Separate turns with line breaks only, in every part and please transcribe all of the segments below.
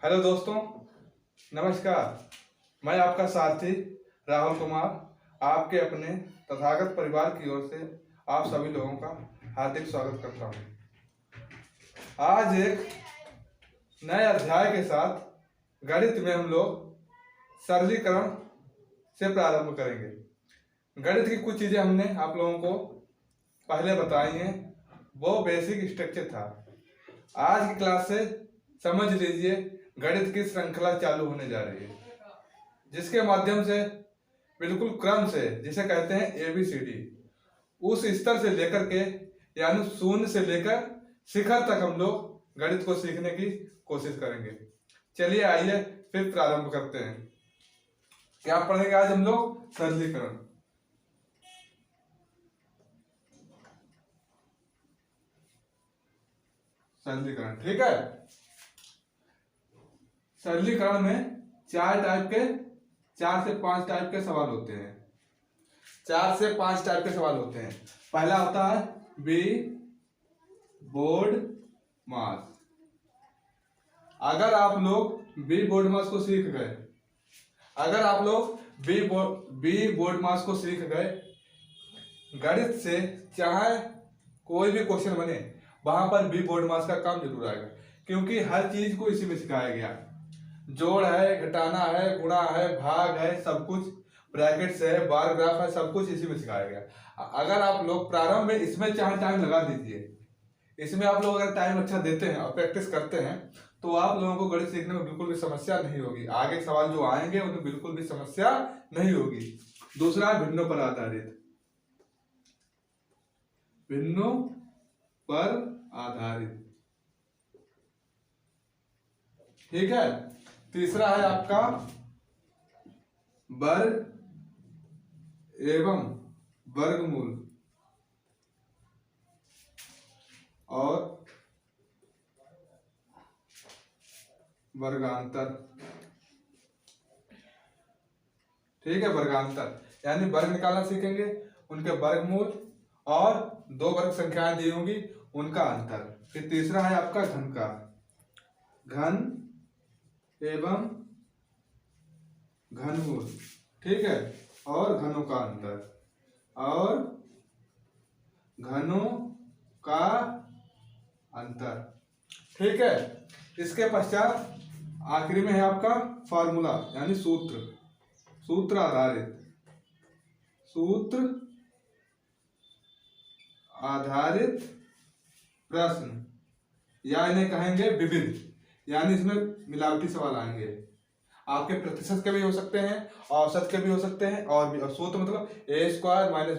Hello दोस्तों, नमस्कार। मैं आपका साथी राहुल कुमार आपके अपने तथागत परिवार की ओर से आप सभी लोगों का हार्दिक स्वागत करता हूं। आज एक नए अध्याय के साथ गणित में हम लोग सरलीकरण से प्रारंभ करेंगे। गणित की कुछ चीज़ें हमने आप लोगों को पहले बताई हैं, वो बेसिक स्ट्रक्चर था। आज की क्लास से समझ लीजिए गणित की श्रृंखला चालू होने जा रही है, जिसके माध्यम से बिल्कुल क्रम से, जिसे कहते हैं ABCD, उस स्तर से लेकर के यानी शून्य से लेकर शिखर तक हम लोग गणित को सीखने की कोशिश करेंगे। चलिए आइए फिर प्रारंभ करते हैं। क्या पढ़ेंगे आज हम लोग? सरलीकरण। सरलीकरण, ठीक है। सरलीकरण में चार से पांच टाइप के सवाल होते हैं। 4 से 5 टाइप के सवाल होते हैं। पहला होता है बी बोर्ड मास। अगर आप लोग बी बोर्ड मास को सीख गए, गणित से चाहे कोई भी क्वेश्चन बने वहां पर बी बोर्ड मास का काम जरूर आएगा, क्योंकि हर चीज को इसी में सिखाया गया। जोड़ है, घटाना है, गुणा है, भाग है, सब कुछ, ब्रैकेट्स है, बार ग्राफ है, सब कुछ इसी में सिखाया गया। अगर आप लोग प्रारंभ में इसमें चाहे टाइम लगा दीजिए, इसमें आप लोग अगर टाइम अच्छा देते हैं और प्रैक्टिस करते हैं तो आप लोगों को गणित सीखने में बिल्कुल भी समस्या नहीं होगी। आगे सवाल जो आएंगे उनमें बिल्कुल भी समस्या नहीं होगी। दूसरा है भिन्नों पर आधारित। भिन्नों पर आधारित, ठीक है। तीसरा है आपका वर्ग एवं वर्गमूल और वर्गांतर, ठीक है। वर्गांतर यानी वर्ग निकालना सीखेंगे, उनके वर्गमूल और दो वर्ग संख्याएं दी होंगी उनका अंतर। फिर तीसरा है आपका घन का, घन एवं घनमूल, ठीक है, और घनों का अंतर और घनों का अंतर, ठीक है। इसके पश्चात आखिरी में है आपका फॉर्मूला यानी सूत्र आधारित प्रश्न, या इन्हें कहेंगे विविध, यानी इसमें मिलावटी सवाल आएंगे। आपके प्रतिशत के भी हो सकते हैं, औसत के भी हो सकते हैं, और सूत्र मतलब a² -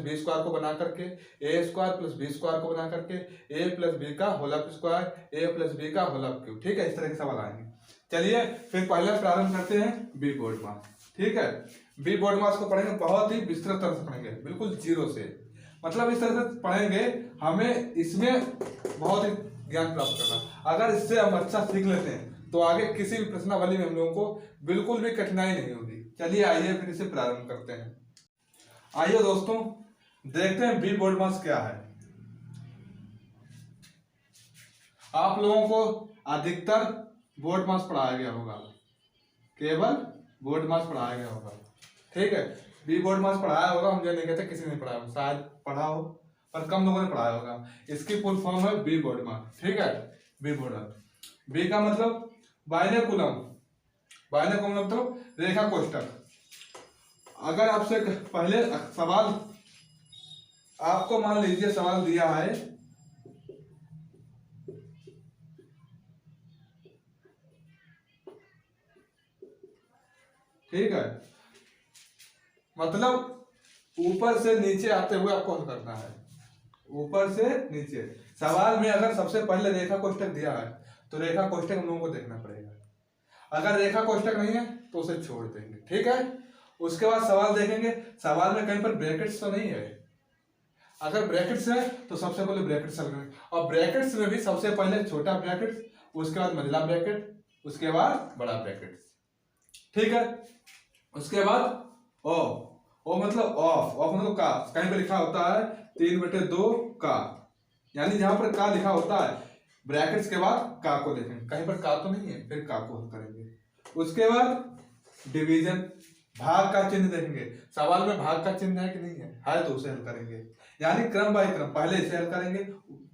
b² को बना करके, a² + b² को बना करके, a + b का होल स्क्वायर, a + b का होल क्यूब, ठीक है। इस तरह के सवाल आएंगे। चलिए फिर पहले प्रारंभ करते हैं बी बोर्ड मास, ठीक है। बी बोर्ड मास को पढ़ेंगे बहुत ही विस्तृत तरह से पढ़ेंगे, बिल्कुल जीरो से, मतलब इस तरह से पढ़ेंगे। हमें इसमें बहुत ही ज्ञान प्राप्त करना। अगर इससे हम अच्छा सीख लेते हैं तो आगे किसी भी प्रश्नावली में हम लोगों को बिल्कुल भी कठिनाई नहीं होगी। चलिए आइए फिर इसे प्रारंभ करते हैं। आइए दोस्तों देखते हैं बी बोर्ड मास क्या है। आप लोगों को अधिकतर बोर्ड मास पढ़ाया गया होगा, केवल बोर्ड मास पढ़ाया गया होगा, ठीक है। बी बोर्ड मास पढ़ाया होगा, हम ये नहीं कहते किसी ने पढ़ाया होगा, शायद पढ़ा हो पर कम लोगों ने पढ़ाया होगा। इसकी फुल फॉर्म है बी बोर्ड मास, ठीक है। बी बोर्ड, बी का मतलब बाइनोकुलम मतलब रेखा कोष्ठक। अगर आपसे पहले सवाल, आपको मान लीजिए सवाल दिया है ठीक है, मतलब ऊपर से नीचे आते हुए आपको हल करना है, ऊपर से नीचे। सवाल में अगर सबसे पहले रेखा कोष्ठक दिया है तो रेखा कोष्ठक हम लोगों को देखना पड़ेगा। अगर रेखा कोष्ठक नहीं है तो उसे छोड़ देंगे, ठीक है। उसके बाद सवाल देखेंगे, सवाल में कहीं पर ब्रैकेट्स तो नहीं है। अगर ब्रैकेट्स है तो सबसे पहले ब्रैकेट्स लगाएंगे, और ब्रैकेट्स में भी सबसे पहले छोटा ब्रैकेट, उसके बाद मंझला ब्रैकेट, उसके बाद बड़ा ब्रैकेट, ठीक है। उसके बाद ओ मतलब ऑफ मतलब का, कहीं पर लिखा होता है 3/2 का, यानी जहां पर का लिखा होता है ब्रैकेट्स के बाद का को देखेंगे, कहीं पर का तो नहीं है, फिर का को हल करेंगे। उसके बाद डिवीजन, भाग का चिन्ह देखेंगे। सवाल में भाग का चिन्ह है कि नहीं है तो उसे हल करेंगे। यानी क्रम बाय क्रम, पहले इसे हल करेंगे,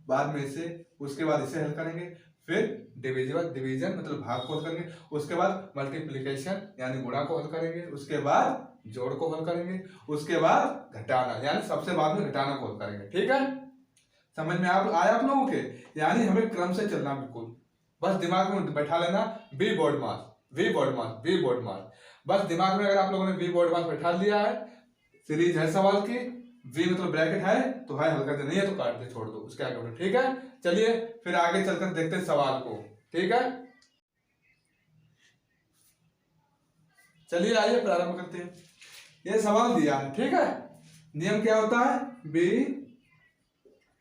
बाद में इसे, उसके बाद इसे हल करेंगे, फिर डिवीजन मतलब भाग को हल करेंगे, उसके बाद मल्टीप्लिकेशन यानी गुणा को हल करेंगे, उसके बाद जोड़ को हल करेंगे, उसके बाद घटाना यानी सबसे बाद में घटाना को हल करेंगे। ठीक है, समझ में आया आप लोगों के? यानी हमें क्रम से चलना, बिल्कुल बस दिमाग में बैठा लेना B board mass, V board mass, V board mass. बस दिमाग में अगर आप लोगों ने वी बोर्ड मास बैठा लिया है, सीरीज है सवाल की, वी मतलब ब्रैकेट है तो है, हल कर दे, नहीं है तो काट दे, छोड़ दो, उसके आगे बढ़ो। ठीक है, चलिए फिर आगे चलकर देखते हैं सवाल को। ठीक है, चलिए आइए प्रारंभ करते हैं। ये सवाल दिया है, ठीक है। नियम क्या होता है? बी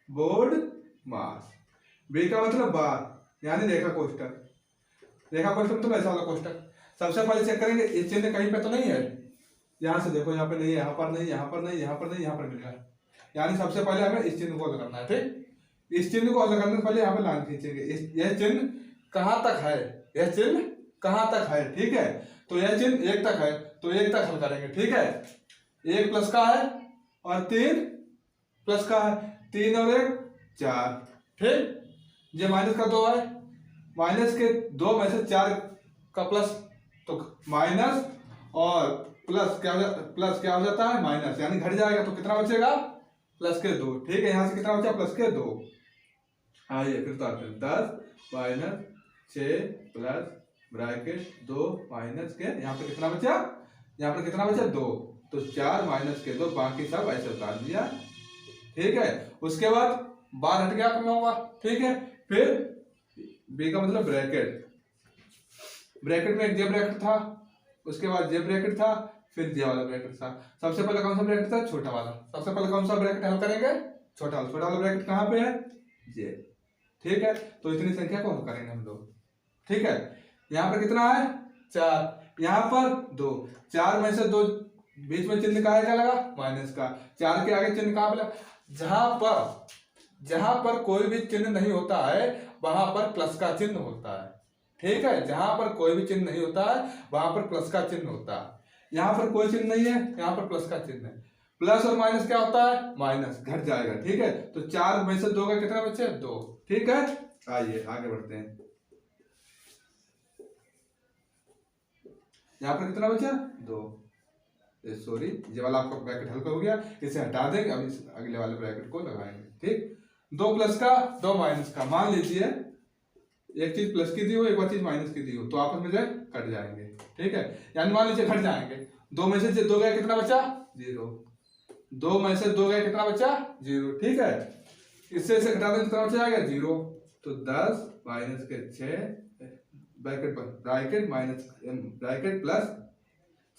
बोर्ड मास, बी का मतलब बार यानी रेखा कोष्ठक, रेखा कोष्ठक मतलब ऐसा वाला कोष्ठक। सबसे पहले चेक करेंगे इस चिन्ह कहीं पे तो नहीं है, यहां से देखो, यहाँ पे नहीं है, यहाँ पर नहीं, यहाँ पर नहीं, यहाँ पर नहीं, यहाँ पर मिल रहा है। यानी सबसे पहले हमें इस चिन्ह को हल करना है। ठीक, इस चिन्ह को हल करने से पहले यहाँ पे लाइन खींचेंगे, यह चिन्ह कहाँ तक है, यह चिन्ह कहाँ तक है। ठीक है, तो यह चिन्ह 1 तक है तो 1 तक हल करेंगे। ठीक है, 1 प्लस का है और 3 प्लस का है, 3 और 1 4। ठीक, ये माइनस का 2 है, माइनस के 2 में से 4 का प्लस तो माइनस और प्लस क्या हो जाता है माइनस, यानी घट जाएगा तो कितना बचेगा प्लस के 2। ठीक है, यहां से कितना बचा प्लस के 2। आइए फिर तो 10 माइनस 6 प्लस ब्रैकेट 2 माइनस के, यहाँ पे कितना बचा, यहाँ पर कितना बचा 2, तो 4 माइनस के 2, बाकी सब ऐसे उतार दिया। ठीक है, उसके बाद बार हट गया हम लोगों का। ठीक है, फिर बी का मतलब ब्रैकेट, ब्रैकेट में एक जे ब्रैकेट था, उसके बाद जे ब्रैकेट था, फिर जे वाला ब्रैकेट था। सबसे पहले कौन सा ब्रैकेट था? छोटा वाला। सबसे पहले कौन सा ब्रैकेट हल करेंगे? छोटा वाला। छोटा वाला ब्रैकेट कहाँ पे है? जे। ठीक है, तो इतनी संख्या को हल करेंगे हम लोग। ठीक है, यहाँ पर कितना है 4, यहाँ पर 2, 4 में से 2 बीच में चिन्ह कहाँ का लगा माइनस का, 4 के आगे चिन्ह कहाँ पे लगा? जहां पर कोई भी चिन्ह नहीं होता है वहां पर प्लस का चिन्ह होता है। ठीक है, जहां पर कोई भी चिन्ह नहीं होता है वहां पर प्लस का चिन्ह होता है। यहाँ पर कोई चिन्ह नहीं है, यहाँ पर प्लस का चिन्ह है। प्लस और माइनस क्या होता है? माइनस, घट जाएगा। ठीक है, तो 4 में से 2 का कितना बचे? 2। ठीक है, आइए आगे बढ़ते हैं। यहाँ पर कितना बचा? 2। सॉरी, ये वाला आपका ब्रैकेट हल्का हो गया, इसे हटा देंगे, अब इस अगले वाले ब्रैकेट को लगाएंगे। ठीक, 2 प्लस का 2 माइनस का, मान लीजिए एक चीज प्लस की दी हो, एक और चीज माइनस की दी हो, तो आपस में जो कट जाएंगे। ठीक है, यानी मान लीजिए घट जाएंगे। 2 में से 2 गए कितना बचा? 0। 2 में से 2 गए कितना बचा? 0। ठीक है, इससे इसे घटा दें कितना बचा जाएगा? 0। तो 10 माइनस के 6 bracket minus bracket plus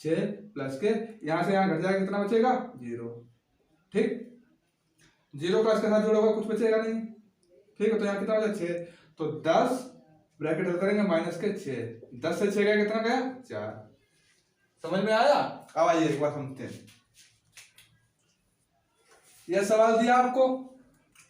6 plus के, यहां से यहां घट जाएगा, कितना बचेगा? 0। ठीक, 0 का इसके साथ जोड़ोगा कुछ बचेगा नहीं। ठीक है, तो यहाँ कितना बचा? 6। तो 10 ब्रैकेट हल करेंगे माइनस के 6, 10 से 6 गया कितना गया? 4। समझ में आया? अब आइए एक बार समझते हैं। यह सवाल दिया आपको,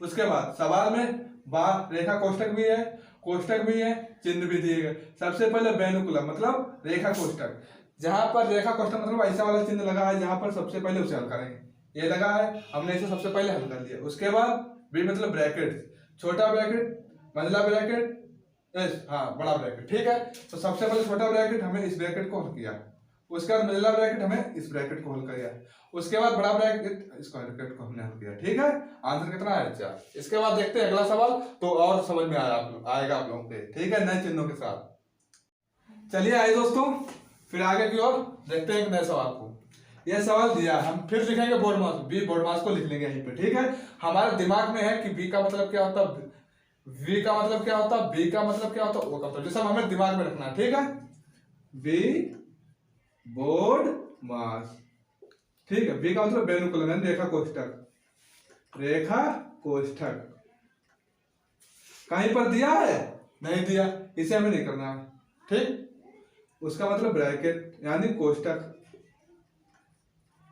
उसके बाद सवाल में बार रेखा कोष्ठक भी है, कोष्ठक भी है, चिन्ह भी दिए गए। सबसे पहले वेनुकुलम मतलब रेखा कोष्ठक, जहां पर रेखा कोष्ठक मतलब ऐसा वाला चिन्ह लगा है जहां पर सबसे पहले उसे हल करेंगे। ये लगा है, हमने इसे सबसे पहले हल कर लिया। उसके बाद बी मतलब ब्रैकेट, छोटा ब्रैकेट, मंझला ब्रैकेट, बड़ा ब्रैकेट। ठीक है, तो सबसे पहले छोटा ब्रैकेट हमने इस ब्रैकेट को हल किया, उसके बाद मंझला ब्रैकेट हमें इस ब्रैकेट को हल किया, उसके बाद बड़ा ब्रैकेट इस ब्रैकेट को हमने हल किया। ठीक है, आंसर कितना है? 4। इसके बाद देखते हैं अगला सवाल, तो और समझ में आएगा आप लोगों के। ठीक है, नए चिन्हों के साथ। चलिए आइए दोस्तों, फिर आगे की ओर देखते हैं एक नए सवाल को। यह सवाल दिया, हम फिर लिखेंगे बोर्ड मास, बी बोर्ड मास को लिख लेंगे यहीं पे। ठीक है, हमारे दिमाग में है कि बी का मतलब क्या होता है, वी का मतलब क्या होता है, बी का मतलब क्या होता है, ओ का मतलब, सब हमें दिमाग में रखना है। ठीक है, बी बोर्ड मास। ठीक है, बी का मतलब वेनुकुलम यानी रेखा कोष्ठक, रेखा कोष्ठक। कहीं पर दिया है? नहीं दिया, इसे हमें नहीं करना है। ठीक, उसका मतलब ब्रैकेट यानी कोष्ठक।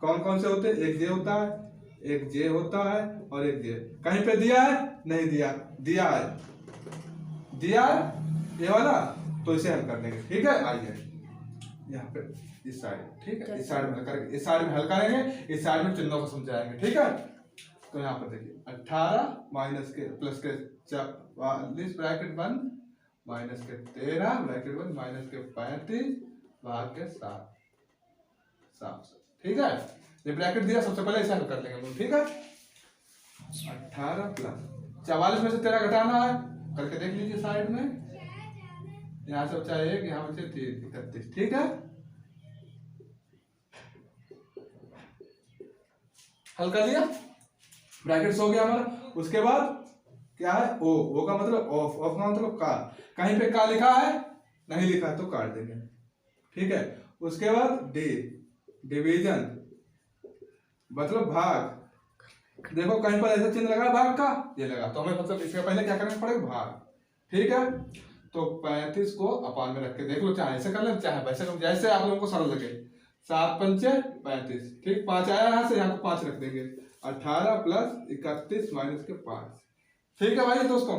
कौन कौन से होते हैं? एक जे होता है, एक जे होता है और एक जे। कहीं पे दिया है? नहीं दिया, दिया है, दिया है ये वाला, तो इसे हल कर देंगे। ठीक है, आइए यहाँ पे इस साइड, ठीक है, इस साइड में हल करेंगे, इस साइड में हल करेंगे, इस साइड में चिन्हों को समझाएंगे, ठीक है। तो यहाँ पर देखिए 18 माइनस के प्लस के 44 ब्रैकेट बंद माइनस के 13 ब्रैकेट बंद माइनस के 35 भाग के 7, ठीक है। ये ब्रैकेट दिया, सबसे पहले इसे हल कर लेंगे हम लोग, ठीक है। 18 प्लस 44 में से 13 घटाना है, करके देख लीजिए साइड में, यहाँ से बचा 1, यहाँ बचे 31, ठीक है। हल कर लिया, ब्रैकेट्स हो गया हमारा। उसके बाद क्या है, ओ का मतलब ऑफ, ऑफ का मतलब का, कहीं पे का लिखा है, नहीं लिखा है तो काट देंगे, ठीक है। उसके बाद डी, डिवीजन मतलब भाग, देखो कहीं पर ऐसा चिन्ह लगा भाग का, ये लगा, तो हमें मतलब इसके पहले क्या करना पड़ेगा, भाग, ठीक है। तो 35 को अपान में रख के देख लो, चाहे ऐसे कर ले चाहे वैसे कर, जैसे आप लोगों को सरल लगे। 7 पंचे 35, ठीक, 5 आया यहाँ से, यहाँ को 5 रख देंगे। 18 प्लस 31 माइनस के 5, ठीक है भाई दोस्तों,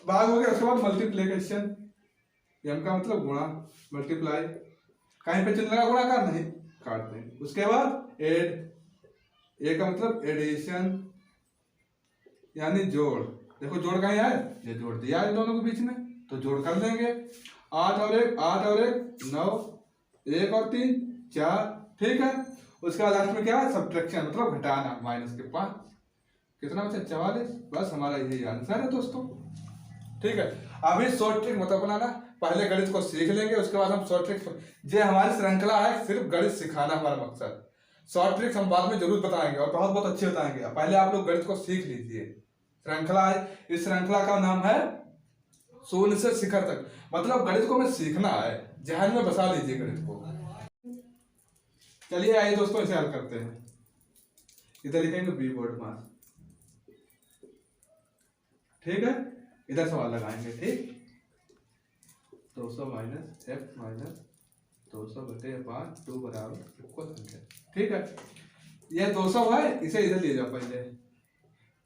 भाग हो गया। उसके बाद मल्टीप्लीकेशन, एम का मतलब गुणा, मल्टीप्लाई, कहीं पे चिन्ह लगा गुणा का, नहीं काट देंगे। उसके बाद एड, ए का मतलब एडिशन यानी जोड़, देखो जोड़ कहीं है, ये जोड़ दिया है दोनों के बीच में, तो जोड़ कर देंगे। 8 और 1 9, 1 और 3 4, ठीक है। उसके बाद लास्ट में क्या है, सब्ट्रैक्शन मतलब घटाना, माइनस के 5, कितना बचा 44, बस हमारा यही आंसर है दोस्तों, ठीक है। अभी शॉर्ट ट्रिक मतलब बनाना, पहले गणित को सीख लेंगे, उसके बाद हम शॉर्ट ट्रिक, ये हमारी श्रृंखला है, सिर्फ गणित सिखाना हमारा मकसद। शॉर्ट ट्रिक्स हम बाद में जरूर बताएंगे और बहुत बहुत अच्छे बताएंगे, पहले आप लोग गणित को सीख लीजिए। श्रृंखला है, इस श्रृंखला का नाम है शून्य से शिखर तक, मतलब गणित को हमें सीखना है, जहन में बसा लीजिए गणित को। चलिए आइए दोस्तों इसे हल करते हैं। इधर लिखेंगे बी बोर्ड मास, ठीक है, इधर सवाल लगाएंगे, ठीक। 200 माइनस एफ माइनस 200 बटे 5 2 बराबर इक्वल संख्या, ठीक है। यह 200 है, इसे इधर ले जाओ पहले,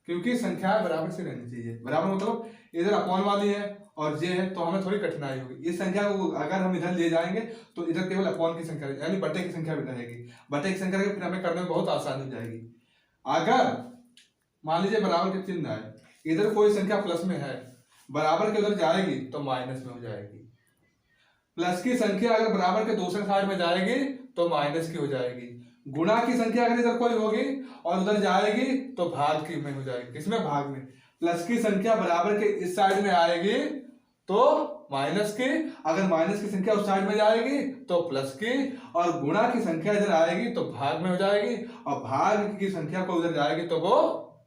क्योंकि संख्या बराबर से रहनी चाहिए। बराबर मतलब इधर अपॉन वाली है और ये है, तो हमें थोड़ी कठिनाई होगी। इस संख्या को अगर हम इधर ले जाएंगे तो इधर केवल अपॉन की संख्या यानी बटे की संख्या भी रहेगी, बटे की संख्या के फिर हमें करने में बहुत आसानी हो जाएगी। अगर मान लीजिए बराबर के चिन्ह है, इधर कोई संख्या प्लस में है, बराबर के उधर जाएगी तो माइनस में हो जाएगी। प्लस की संख्या अगर बराबर के दूसरे साइड में जाएगी तो माइनस की हो जाएगी। गुणा की संख्या अगर इधर कोई होगी और उधर जाएगी तो भाग की में हो जाएगी। किसमें, भाग में। प्लस की संख्या बराबर के इस साइड में आएगी तो माइनस की, अगर माइनस की संख्या उस साइड में जाएगी तो प्लस की, और गुणा की संख्या इधर आएगी तो भाग में हो जाएगी, और भाग की संख्या को उधर जाएगी तो वो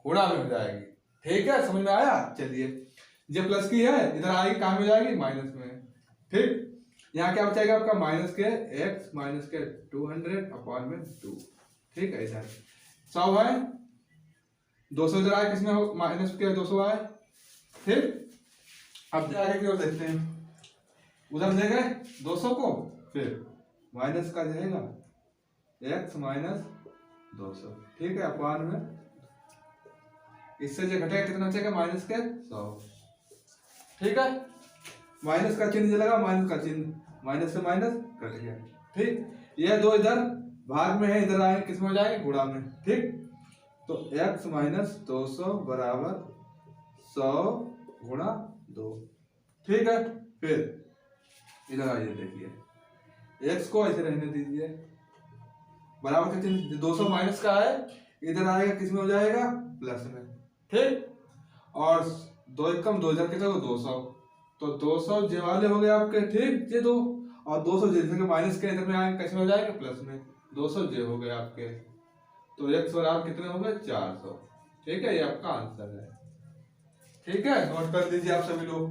गुणा में हो जाएगी, ठीक है। समझ में आया। चलिए, ये प्लस की है, इधर आएगी कहाँ में जाएगी, माइनस में, ठीक। यहाँ क्या बचाएगा आपका, माइनस के x माइनस के 200 अपॉन में 2, ठीक है। इधर 100 है, 200 इधर आए, किसमें हो, माइनस के 200 आए, ठीक। अब आगे की ओर देखते हैं, उधर ले गए 200 को, फिर माइनस का जाएगा x माइनस 200, ठीक है, अपॉन में, इससे जो घटेगा कितना बचेगा, माइनस के 100, ठीक है। माइनस का चिन्ह लगा, माइनस का चिन्ह, माइनस से माइनस कट गया, ठीक। यह दो इधर भाग में है, इधर आएंगे किसमें हो जाएंगे, गुणा में, ठीक। तो x माइनस 200 बराबर 100 गुणा 2, ठीक है। फिर इधर आइए, देखिए x को ऐसे रहने दीजिए, बराबर का चिन्ह 200 माइनस का है, इधर आएगा किसमें हो जाएगा, प्लस में, ठीक। और 2 एकम 2 इधर कितना, 200, तो 200 जे वाले हो गए आपके, ठीक, ये दो, और 200 जैसे कि माइनस के इधर में आएंगे कैसे हो जाएगा, प्लस में, 200 जे हो गए आपके, तो x बराबर कितने हो गए, 400, ठीक है। ये आपका आंसर है, ठीक है। नोट कर लीजिए आप सभी लोग।